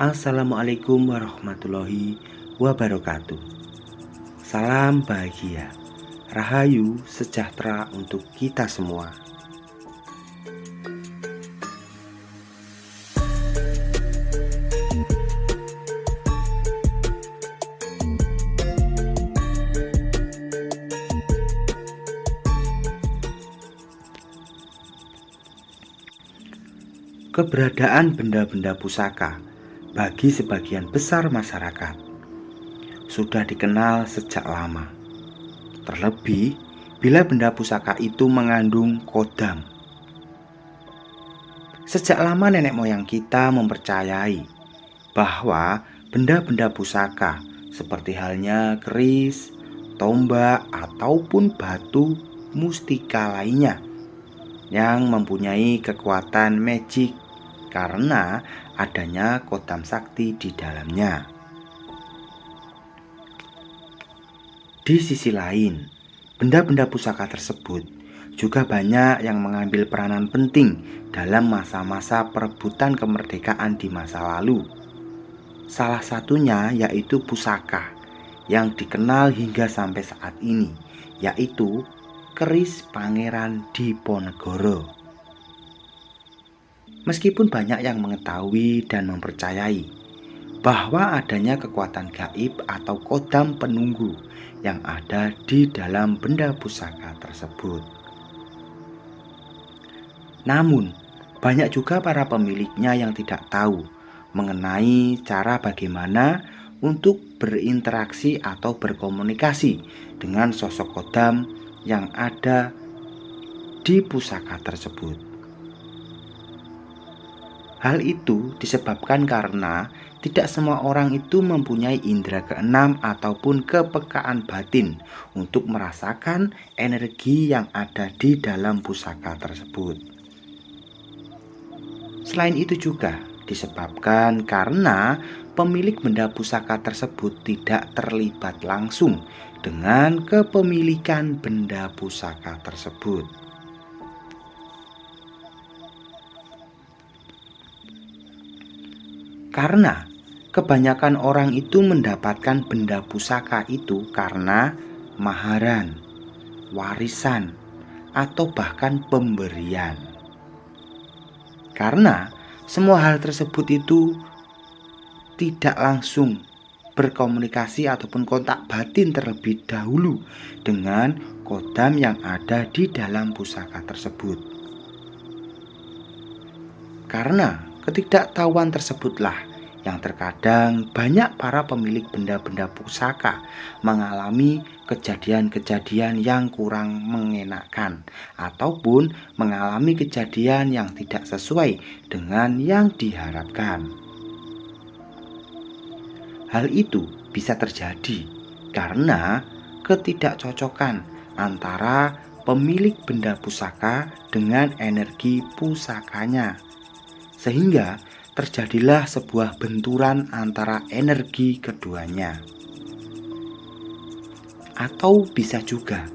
Assalamualaikum warahmatullahi wabarakatuh. Salam bahagia, rahayu, sejahtera untuk kita semua. Keberadaan benda-benda pusaka bagi sebagian besar masyarakat sudah dikenal sejak lama. Terlebih bila benda pusaka itu mengandung kodam. Sejak lama nenek moyang kita mempercayai bahwa benda-benda pusaka seperti halnya keris, tombak, ataupun batu mustika lainnya yang mempunyai kekuatan magic karena adanya kodam sakti di dalamnya. Di sisi lain, benda-benda pusaka tersebut juga banyak yang mengambil peranan penting dalam masa-masa perebutan kemerdekaan di masa lalu. Salah satunya yaitu pusaka yang dikenal hingga sampai saat ini, yaitu keris Pangeran Diponegoro. Meskipun banyak yang mengetahui dan mempercayai bahwa adanya kekuatan gaib atau kodam penunggu yang ada di dalam benda pusaka tersebut. Namun, banyak juga para pemiliknya yang tidak tahu mengenai cara bagaimana untuk berinteraksi atau berkomunikasi dengan sosok kodam yang ada di pusaka tersebut. Hal itu disebabkan karena tidak semua orang itu mempunyai indera keenam ataupun kepekaan batin untuk merasakan energi yang ada di dalam pusaka tersebut. Selain itu juga disebabkan karena pemilik benda pusaka tersebut tidak terlibat langsung dengan kepemilikan benda pusaka tersebut. Karena kebanyakan orang itu mendapatkan benda pusaka itu karena maharan, warisan, atau bahkan pemberian. Karena semua hal tersebut itu tidak langsung berkomunikasi ataupun kontak batin terlebih dahulu dengan kodam yang ada di dalam pusaka tersebut. Karena ketidaktahuan tersebutlah yang terkadang banyak para pemilik benda-benda pusaka mengalami kejadian-kejadian yang kurang mengenakan ataupun mengalami kejadian yang tidak sesuai dengan yang diharapkan. Hal itu bisa terjadi karena ketidakcocokan antara pemilik benda pusaka dengan energi pusakanya, sehingga terjadilah sebuah benturan antara energi keduanya. Atau bisa juga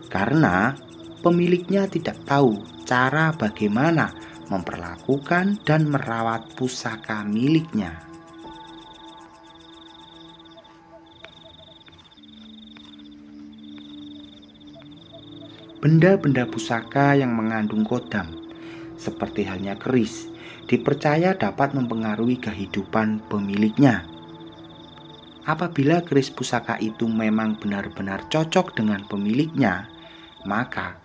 karena pemiliknya tidak tahu cara bagaimana memperlakukan dan merawat pusaka miliknya. Benda-benda pusaka yang mengandung kodam, seperti halnya keris, dipercaya dapat mempengaruhi kehidupan pemiliknya. Apabila keris pusaka itu memang benar-benar cocok dengan pemiliknya, maka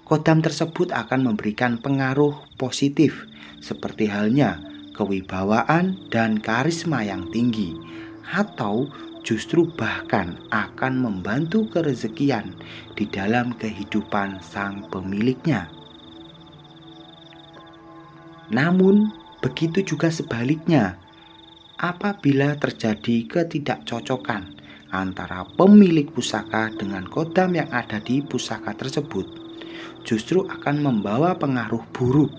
kodam tersebut akan memberikan pengaruh positif seperti halnya kewibawaan dan karisma yang tinggi, atau justru bahkan akan membantu kerezekian di dalam kehidupan sang pemiliknya. Namun, begitu juga sebaliknya, apabila terjadi ketidakcocokan antara pemilik pusaka dengan kodam yang ada di pusaka tersebut, justru akan membawa pengaruh buruk,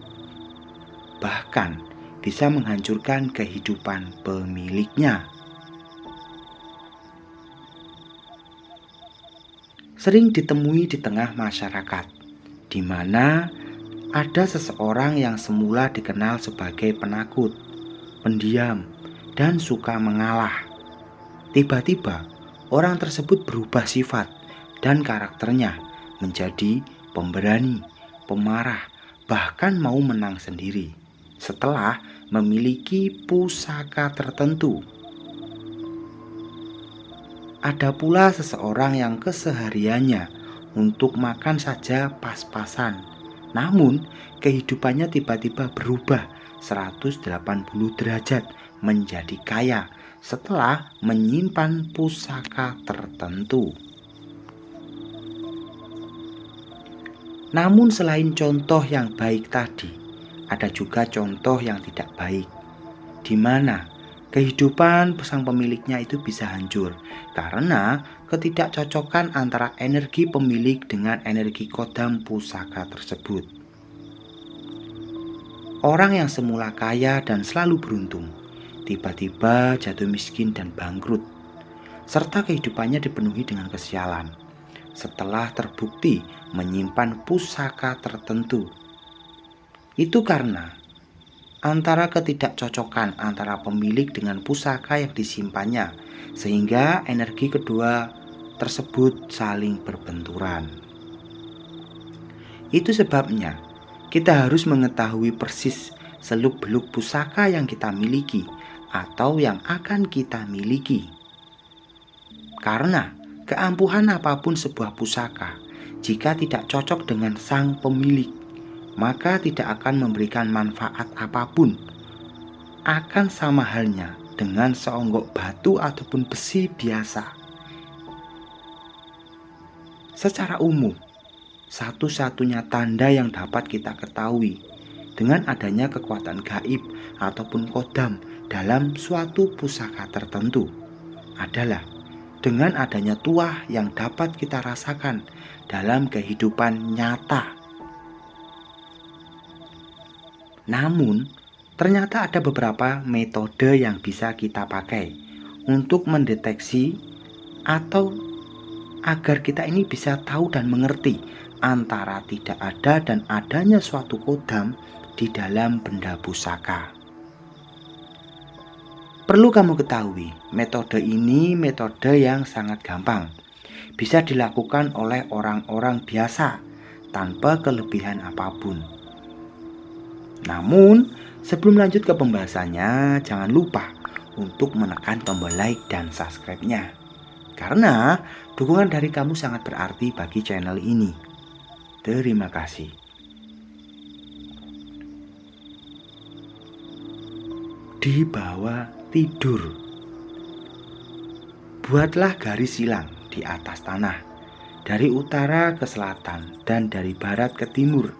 bahkan bisa menghancurkan kehidupan pemiliknya. Sering ditemui di tengah masyarakat, di mana ada seseorang yang semula dikenal sebagai penakut, pendiam, dan suka mengalah. Tiba-tiba, orang tersebut berubah sifat dan karakternya menjadi pemberani, pemarah, bahkan mau menang sendiri setelah memiliki pusaka tertentu. Ada pula seseorang yang kesehariannya untuk makan saja pas-pasan, namun kehidupannya tiba-tiba berubah 180 derajat menjadi kaya setelah menyimpan pusaka tertentu. Namun selain contoh yang baik tadi, ada juga contoh yang tidak baik, di mana kehidupan sang pemiliknya itu bisa hancur karena ketidakcocokan antara energi pemilik dengan energi kodam pusaka tersebut. Orang yang semula kaya dan selalu beruntung, tiba-tiba jatuh miskin dan bangkrut, serta kehidupannya dipenuhi dengan kesialan setelah terbukti menyimpan pusaka tertentu. Itu karena antara ketidakcocokan antara pemilik dengan pusaka yang disimpannya, sehingga energi kedua tersebut saling berbenturan. Itu sebabnya kita harus mengetahui persis seluk-beluk pusaka yang kita miliki atau yang akan kita miliki. Karena keampuhan apapun sebuah pusaka, jika tidak cocok dengan sang pemilik, maka tidak akan memberikan manfaat apapun. Akan sama halnya dengan seonggok batu ataupun besi biasa. Secara umum, satu-satunya tanda yang dapat kita ketahui dengan adanya kekuatan gaib ataupun kodam dalam suatu pusaka tertentu adalah dengan adanya tuah yang dapat kita rasakan dalam kehidupan nyata. Namun, ternyata ada beberapa metode yang bisa kita pakai untuk mendeteksi atau agar kita ini bisa tahu dan mengerti antara tidak ada dan adanya suatu kodam di dalam benda pusaka. Perlu kamu ketahui, metode ini metode yang sangat gampang. Bisa dilakukan oleh orang-orang biasa tanpa kelebihan apapun. Namun, sebelum lanjut ke pembahasannya, jangan lupa untuk menekan tombol like dan subscribe-nya. Karena dukungan dari kamu sangat berarti bagi channel ini. Terima kasih. Di bawah tidur. Buatlah garis silang di atas tanah, dari utara ke selatan dan dari barat ke timur,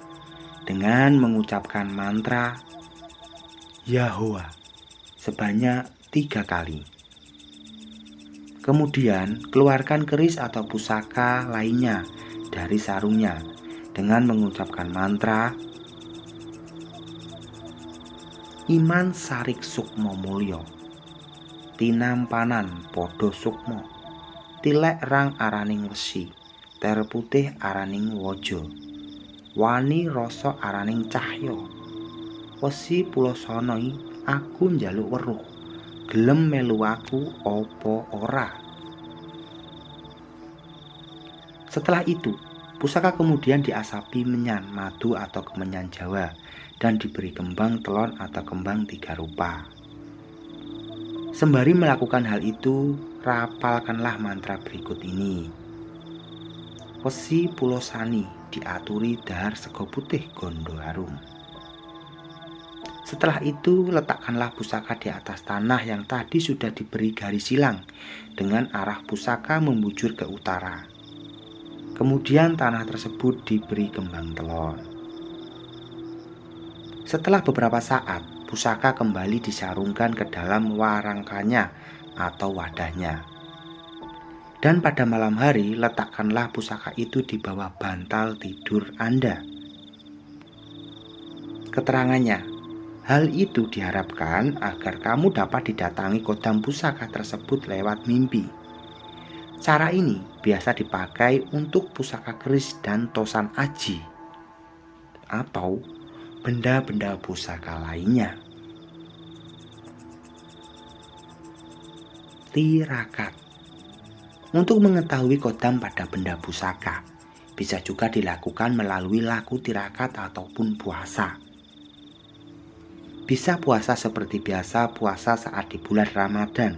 dengan mengucapkan mantra Yahwa sebanyak 3 kali. Kemudian keluarkan keris atau pusaka lainnya dari sarungnya dengan mengucapkan mantra Iman Sarik Sukmo Mulyo, Tinampanan Podo Sukmo, Tilek Rang Araning Wesi, Ter Putih Araning Wojo, Wani Rasa Araning Cahyo, Wesi Pulosonoi aku njaluk weruh, gelem melu aku opo ora. Setelah itu, pusaka kemudian diasapi menyan madu atau kemenyan Jawa dan diberi kembang telon atau kembang 3 rupa. Sembari melakukan hal itu, rapalkanlah mantra berikut ini. Wesi Pulosani diaturi dahar sego putih gondo harum. Setelah itu, letakkanlah pusaka di atas tanah yang tadi sudah diberi garis silang dengan arah pusaka membujur ke utara. Kemudian tanah tersebut diberi kembang telon. Setelah beberapa saat, pusaka kembali disarungkan ke dalam warangkanya atau wadahnya. Dan pada malam hari, letakkanlah pusaka itu di bawah bantal tidur Anda. Keterangannya, hal itu diharapkan agar kamu dapat didatangi kodam pusaka tersebut lewat mimpi. Cara ini biasa dipakai untuk pusaka keris dan tosan aji atau benda-benda pusaka lainnya. tirakat. Untuk mengetahui kodam pada benda pusaka, bisa juga dilakukan melalui laku tirakat ataupun puasa. Bisa puasa seperti biasa puasa saat di bulan Ramadan,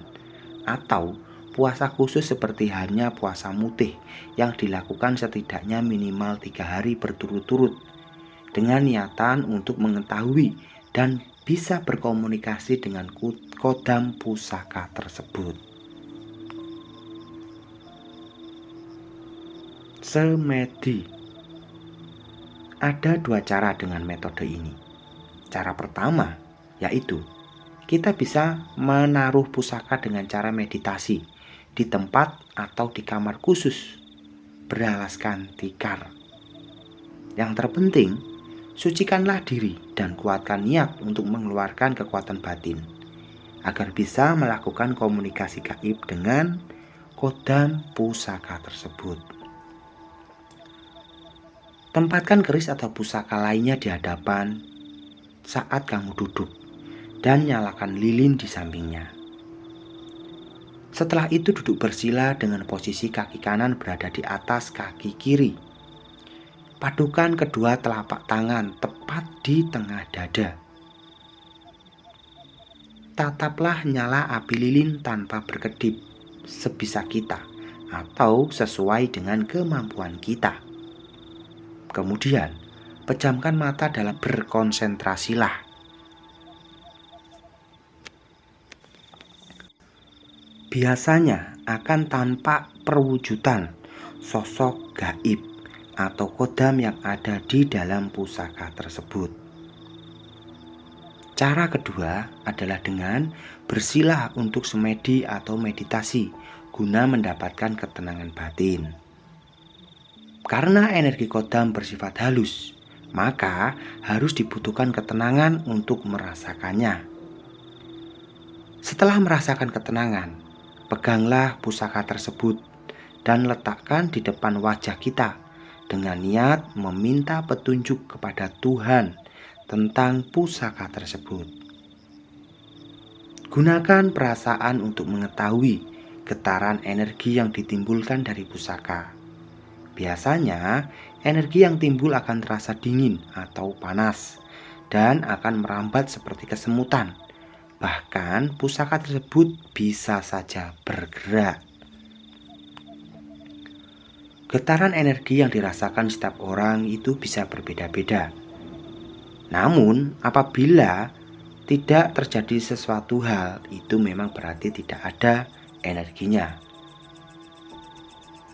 atau puasa khusus seperti halnya puasa mutih yang dilakukan setidaknya minimal 3 hari berturut-turut dengan niatan untuk mengetahui dan bisa berkomunikasi dengan kodam pusaka tersebut. Semedi. Ada 2 cara dengan metode ini. Cara pertama yaitu kita bisa menaruh pusaka dengan cara meditasi di tempat atau di kamar khusus beralaskan tikar. Yang terpenting, sucikanlah diri dan kuatkan niat untuk mengeluarkan kekuatan batin agar bisa melakukan komunikasi gaib dengan kodam pusaka tersebut. Tempatkan keris atau pusaka lainnya di hadapan saat kamu duduk dan nyalakan lilin di sampingnya. Setelah itu duduk bersila dengan posisi kaki kanan berada di atas kaki kiri. Padukan kedua telapak tangan tepat di tengah dada. Tataplah nyala api lilin tanpa berkedip sebisa kita atau sesuai dengan kemampuan kita. Kemudian, pejamkan mata dalam berkonsentrasilah. Biasanya akan tampak perwujudan sosok gaib atau kodam yang ada di dalam pusaka tersebut. Cara kedua adalah dengan bersila untuk semedi atau meditasi guna mendapatkan ketenangan batin. Karena energi kodam bersifat halus, maka harus dibutuhkan ketenangan untuk merasakannya. Setelah merasakan ketenangan, peganglah pusaka tersebut dan letakkan di depan wajah kita dengan niat meminta petunjuk kepada Tuhan tentang pusaka tersebut. Gunakan perasaan untuk mengetahui getaran energi yang ditimbulkan dari pusaka. Biasanya, energi yang timbul akan terasa dingin atau panas dan akan merambat seperti kesemutan. Bahkan pusaka tersebut bisa saja bergerak. Getaran energi yang dirasakan setiap orang itu bisa berbeda-beda. Namun apabila tidak terjadi sesuatu hal, itu memang berarti tidak ada energinya.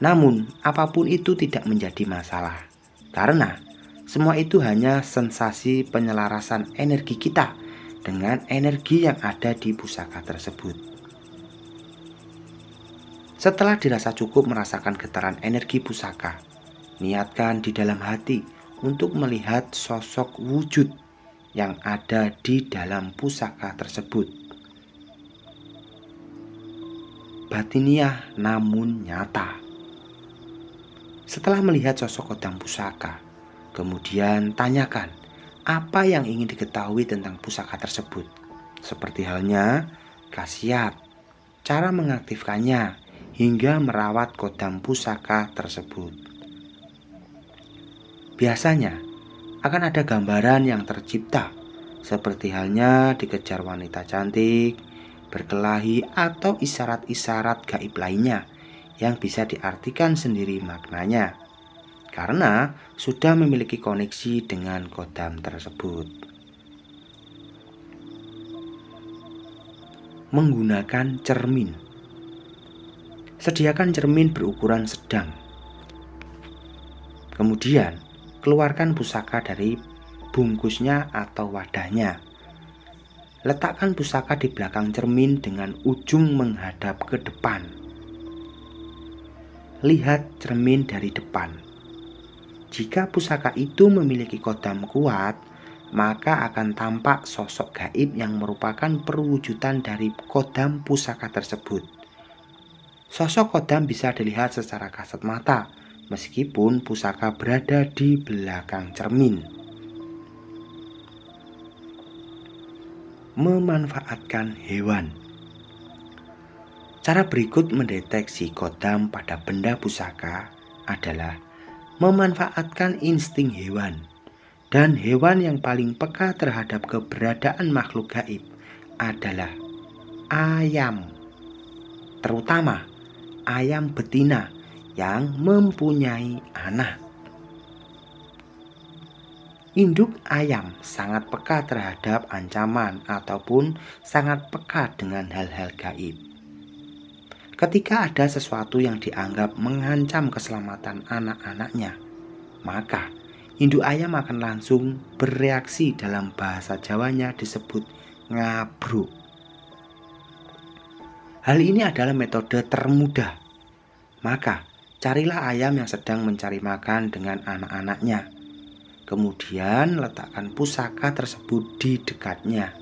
Namun apapun itu tidak menjadi masalah, karena semua itu hanya sensasi penyelarasan energi kita dengan energi yang ada di pusaka tersebut. Setelah dirasa cukup merasakan getaran energi pusaka, niatkan di dalam hati untuk melihat sosok wujud yang ada di dalam pusaka tersebut. Batiniah namun nyata. Setelah melihat sosok kodam pusaka, kemudian tanyakan apa yang ingin diketahui tentang pusaka tersebut, seperti halnya khasiat, cara mengaktifkannya, hingga merawat kodam pusaka tersebut. Biasanya akan ada gambaran yang tercipta, seperti halnya dikejar wanita cantik, berkelahi, atau isyarat-isyarat gaib lainnya yang bisa diartikan sendiri maknanya, karena sudah memiliki koneksi dengan kodam tersebut. Menggunakan cermin. Sediakan cermin berukuran sedang. Kemudian, keluarkan pusaka dari bungkusnya atau wadahnya. Letakkan pusaka di belakang cermin dengan ujung menghadap ke depan. Lihat cermin dari depan. Jika pusaka itu memiliki kodam kuat, maka akan tampak sosok gaib yang merupakan perwujudan dari kodam pusaka tersebut. Sosok kodam bisa dilihat secara kasat mata, meskipun pusaka berada di belakang cermin. Memanfaatkan hewan. Cara berikut mendeteksi kodam pada benda pusaka adalah memanfaatkan insting hewan. Dan hewan yang paling peka terhadap keberadaan makhluk gaib adalah ayam, terutama ayam betina yang mempunyai anak. Induk ayam sangat peka terhadap ancaman ataupun sangat peka dengan hal-hal gaib. Ketika ada sesuatu yang dianggap mengancam keselamatan anak-anaknya, maka induk ayam akan langsung bereaksi, dalam bahasa Jawanya disebut ngabruk. Hal ini adalah metode termudah. Maka carilah ayam yang sedang mencari makan dengan anak-anaknya. Kemudian letakkan pusaka tersebut di dekatnya.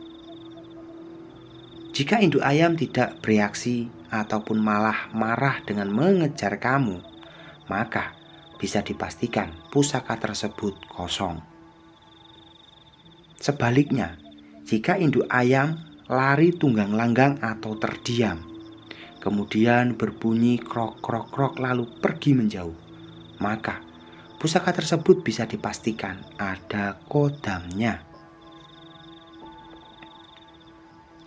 Jika induk ayam tidak bereaksi ataupun malah marah dengan mengejar kamu, maka bisa dipastikan pusaka tersebut kosong. Sebaliknya, jika induk ayam lari tunggang langgang atau terdiam, kemudian berbunyi krok krok krok lalu pergi menjauh, maka pusaka tersebut bisa dipastikan ada kodamnya.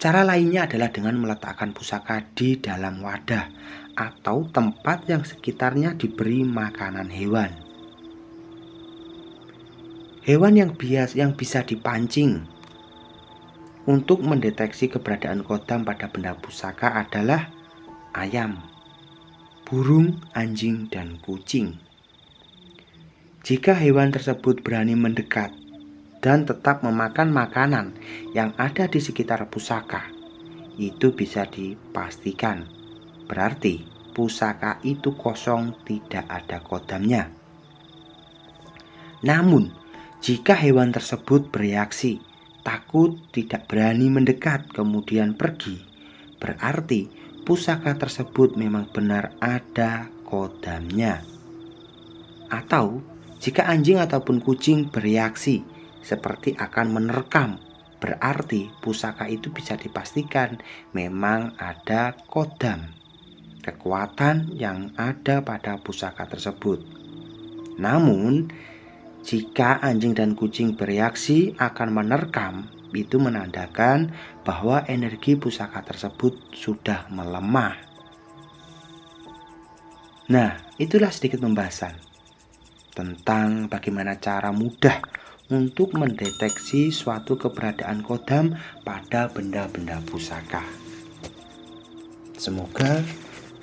Cara lainnya adalah dengan meletakkan pusaka di dalam wadah atau tempat yang sekitarnya diberi makanan hewan. Hewan yang bisa dipancing untuk mendeteksi keberadaan kodam pada benda pusaka adalah ayam, burung, anjing, dan kucing. Jika hewan tersebut berani mendekat dan tetap memakan makanan yang ada di sekitar pusaka, itu bisa dipastikan berarti pusaka itu kosong, tidak ada kodamnya. Namun, jika hewan tersebut bereaksi, takut, tidak berani mendekat, kemudian pergi, berarti pusaka tersebut memang benar ada kodamnya. Atau, jika anjing ataupun kucing bereaksi seperti akan menerkam, berarti pusaka itu bisa dipastikan memang ada kodam, kekuatan yang ada pada pusaka tersebut. Namun, jika anjing dan kucing bereaksi akan menerkam, itu menandakan bahwa energi pusaka tersebut sudah melemah. Nah, itulah sedikit pembahasan tentang bagaimana cara mudah untuk mendeteksi suatu keberadaan kodam pada benda-benda pusaka. Semoga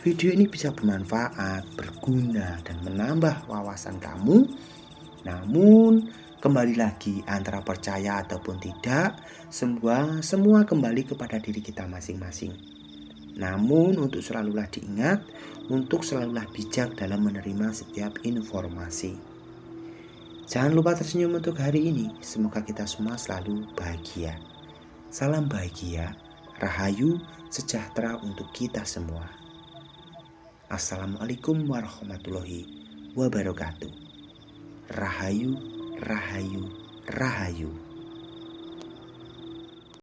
video ini bisa bermanfaat, berguna, dan menambah wawasan kamu. Namun, kembali lagi, antara percaya ataupun tidak, semua kembali kepada diri kita masing-masing. Namun, untuk selalulah diingat, untuk selalulah bijak dalam menerima setiap informasi. Jangan lupa tersenyum untuk hari ini. Semoga kita semua selalu bahagia. Salam bahagia, rahayu, sejahtera untuk kita semua. Assalamualaikum warahmatullahi wabarakatuh. Rahayu, rahayu, rahayu.